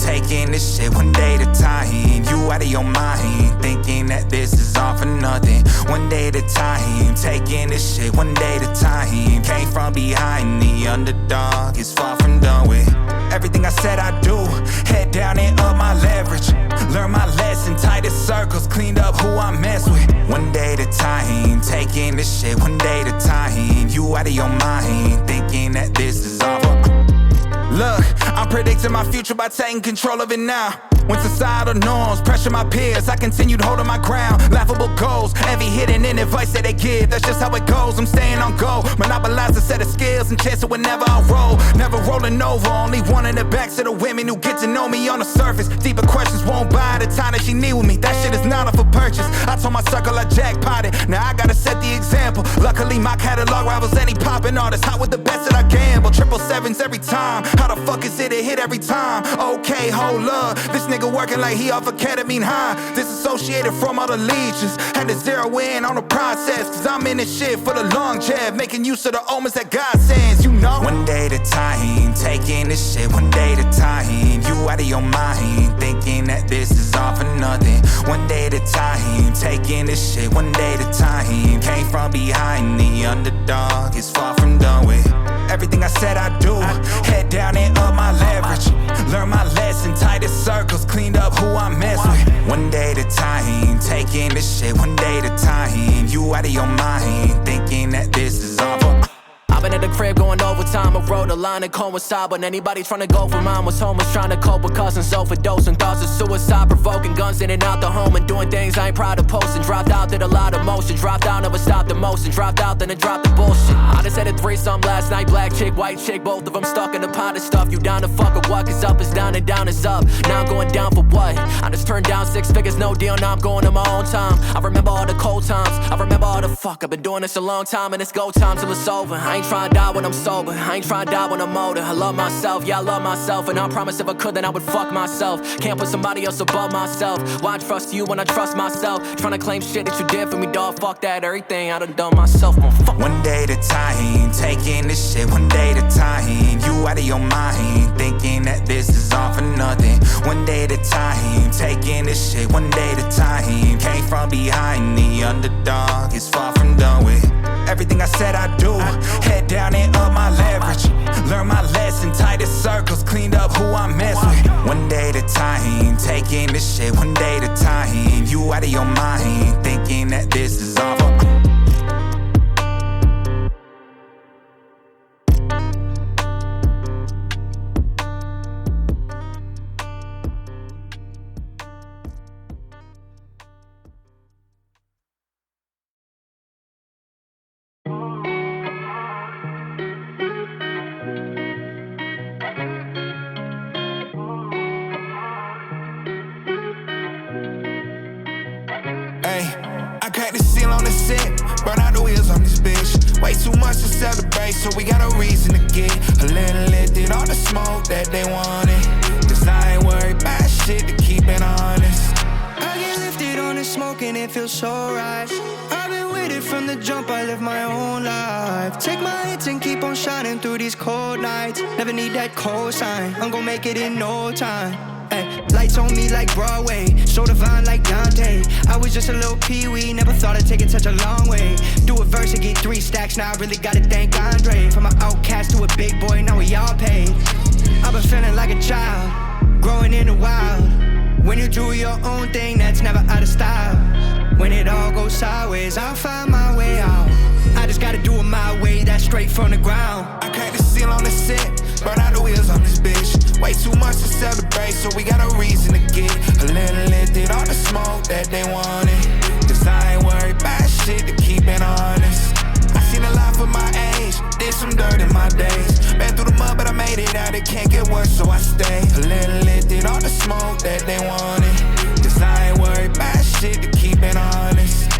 taking this shit one day at a time. You out of your mind, thinking that this is all for nothing. One day at a time, taking this shit one day at a time. Came from behind, the underdog is far from done with. Everything I said I do, head down and up my leverage. Learn my lesson, tighter circles, cleaned up who I mess with. One day at a time, taking this shit one day at a time. You out of your mind, thinking that this is all for... Look, I'm predicting my future by taking control of it now. When societal norms pressure my peers, I continued holding my ground. Laughable goals, envy hidden in advice that they give. That's just how it goes, I'm staying on go. Monopolize a set of skills and chance it whenever I roll. Never rolling over, only one in the backs of the women who get to know me on the surface. Deeper questions won't buy the time that she need with me. That shit is not up for purchase. I told my circle I jackpotted, now I gotta set the example. Luckily my catalog rivals any poppin' artist. Hot with the best that I gamble, 777s every time. How the fuck is it a hit every time? Okay, hold up, this nigga working like he off ketamine high. Disassociated from all the legions. Had to zero in on the process, cause I'm in this shit for the long jab. Making use of the omens that God sends, you know. One day at a time, taking this shit one day at a time. You out of your mind, thinking that this is all for nothing. One day at a time, taking this shit one day at a time. Came from behind, the underdog is far from done with. Everything I said I do, head down and up my leverage. Learn my lesson, tighter circles, cleaned up who I mess with. One day at a time, taking this shit one day at a time. You out of your mind, thinking that this is all for... I've been at the crib going overtime. I wrote a line and coincide, but anybody trying to go for mine was homeless, trying to cope with cousins, overdosing, thoughts of suicide, provoking guns in and out the home and doing things I ain't proud of posting. Dropped out, did a lot of motion, dropped out, never stopped the motion, dropped out, then I dropped the bullshit. I just had a threesome last night, black chick, white chick, both of them stuck in a pot of stuff. You down to fuck or what? Cause up is down and down is up. Now I'm going down for what? I just turned down 6 figures, no deal, now I'm going to my own time. I remember all the cold times, I remember all the fuck. I've been doing this a long time and it's go time till it's over. I ain't trying to die when I'm sober, I ain't trying to die when I'm older. I love myself, yeah I love myself, and I promise if I could then I would fuck myself. Can't put somebody else above myself. Why trust you when I trust myself? Trying to claim shit that you did for me, dog, fuck that. Everything I done myself, fuck. One day at a time, taking this shit one day at a time. You out of your mind, thinking that this is all for nothing. One day at a time, taking this shit one day at a time. Came from behind, the underdog is far from done with. Everything I said I do, head down and up my leverage. Learn my lesson, tighter circles, cleaned up who I mess with. One day at a time, taking this shit one day at a time. You out of your mind, thinking that this is all for... I cracked the seal on the set, burn out the wheels on this bitch. Way too much to celebrate, so we got a reason to get a little lifted. All the smoke that they wanted, cause I ain't worried about shit, to keep it honest. I get lifted on the smoke and it feels so right. I've been with it from the jump, I live my own life. Take my hits and keep on shining through these cold nights. Never need that cosign, I'm gon' make it in no time. Ay, lights on me like Broadway, so divine like Dante. I was just a little pee-wee, never thought I'd take it such a long way. Do a verse and get 3 stacks, now I really gotta thank Andre. From an outcast to a big boy, now we all paid. I've been feeling like a child, growing in the wild. When you do your own thing, that's never out of style. When it all goes sideways, I'll find my way out. I just gotta do it my way, that's straight from the ground. I cracked the seal on the set, burn out the wheels on this bitch. Way too much to celebrate, so we got a reason to get a little lifted. All the smoke that they wanted, cause I ain't worried about shit, to keep it honest. I seen a lot for my age, did some dirt in my days. Been through the mud, but I made it out, it can't get worse, so I stay a little lifted. All the smoke that they wanted, cause I ain't worried about shit, to keep it honest.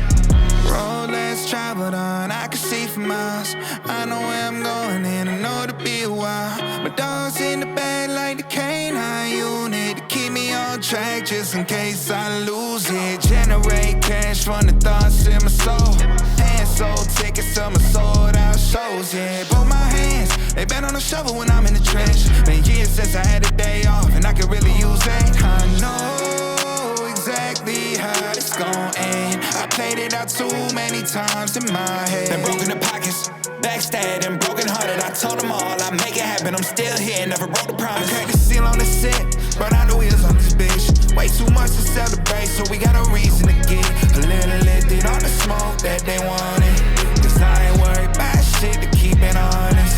Road less traveled on, I can see for miles. I know where I'm going and I know it'll be a while. My dog's in the bag like the canine unit, to keep me on track just in case I lose it. Generate cash from the thoughts in my soul, and sold tickets to my sold out shows. Yeah, both my hands, they been on a shovel when I'm in the trench. Been years since I had a day off, and I could really use it. I know exactly how it's gon' end. I played it out too many times in my head. Been broken in pockets, backstabbed and broken hearted. I told them all I'd make it happen. I'm still here, never broke the promise. I cracked the seal on the set, brought out the wheels on this bitch. Way too much to celebrate, so we got a reason to get a little lifted on the smoke that they wanted. Cause I ain't worried about shit, to keep it honest.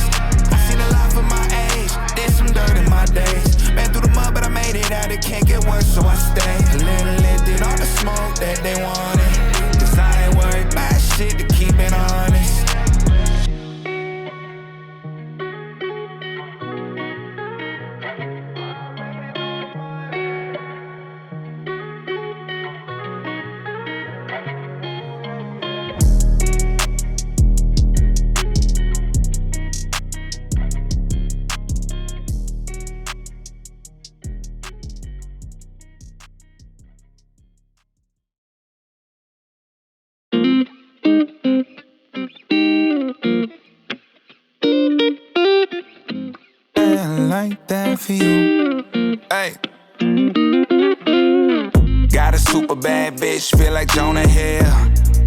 I seen a lot for my age, did some dirt in my days. Been through the mud, but I made it out, it can't get worse, so I stay a little lifted on the smoke that they wanted. Cause I ain't worried about shit, to keep it honest. Like that for you. Hey. Got a super bad bitch, feel like Jonah Hill.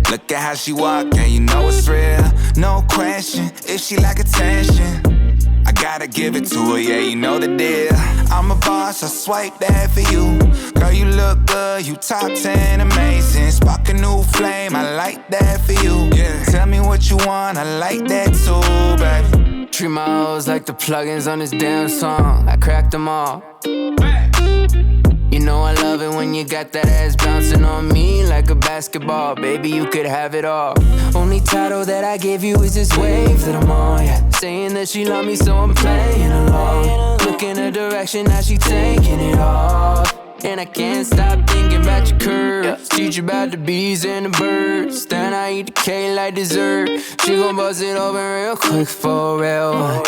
Look at how she walk, and you know it's real. No question, if she like attention, I gotta give it to her, yeah, you know the deal. I'm a boss, I swipe that for you. Girl, you look good, you top 10, amazing. Spark a new flame, I like that for you. Yeah. Tell me what you want, I like that too, baby. Treat my hoes like the plugins on this damn song. I cracked them all. You know I love it when you got that ass bouncing on me like a basketball. Baby, you could have it all. Only title that I give you is this wave that I'm on, yeah. Saying that she love me, so I'm playing along. Look in her direction, now she taking it off. And I can't stop thinking about your curves. Teach you about the bees and the birds. Then I eat the cake like dessert. She gon' bust it open real quick for real.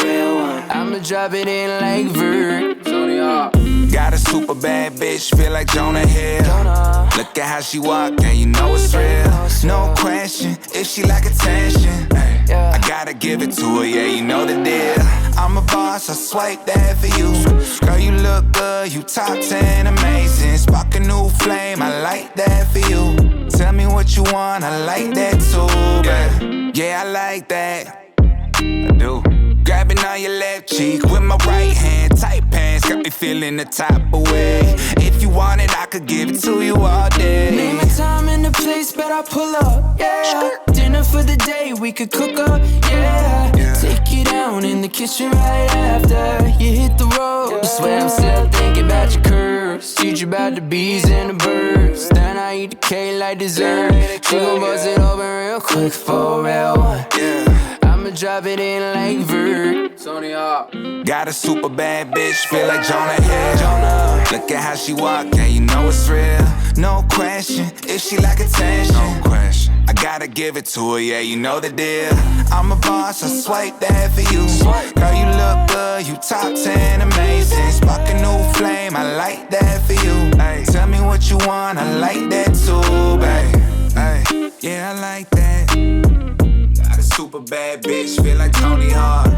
I'ma drop it in like Vert. Got a super bad bitch, feel like Jonah Hill. Look at how she walk, and you know it's real. No question, if she like attention, I gotta give it to her, yeah, you know the deal. I'm a boss, I swipe that for you. Girl, you look good, you top 10, amazing. Spark a new flame, I like that for you. Tell me what you want, I like that too, baby. Yeah, I like that, I do. Grabbing on your left cheek with my right hand. Tight pants, got me feeling the type of way. If you want it, I could give it to you all day. Name a time and a place, but I'll pull up, yeah. Dinner for the day, we could cook up, yeah. Take you down in the kitchen right after you hit the road. I swear I'm still thinking about your curves. Teach you about the bees and the birds. Then I eat the cake like dessert. She gon' bust it open real quick for real. I'ma drop it in like Vert. Got a super bad bitch, feel like Jonah Hill. Look at how she walk, and you know it's real. No question, if she like attention, no question, I gotta give it to her, yeah, you know the deal. I'm a boss, I swipe that for you. Girl, you look good, you top 10, amazing. Spark a new flame, I like that for you. Ay, tell me what you want, I like that too, babe. Ay, yeah, I like that. Got a super bad bitch, feel like Tony Hawk.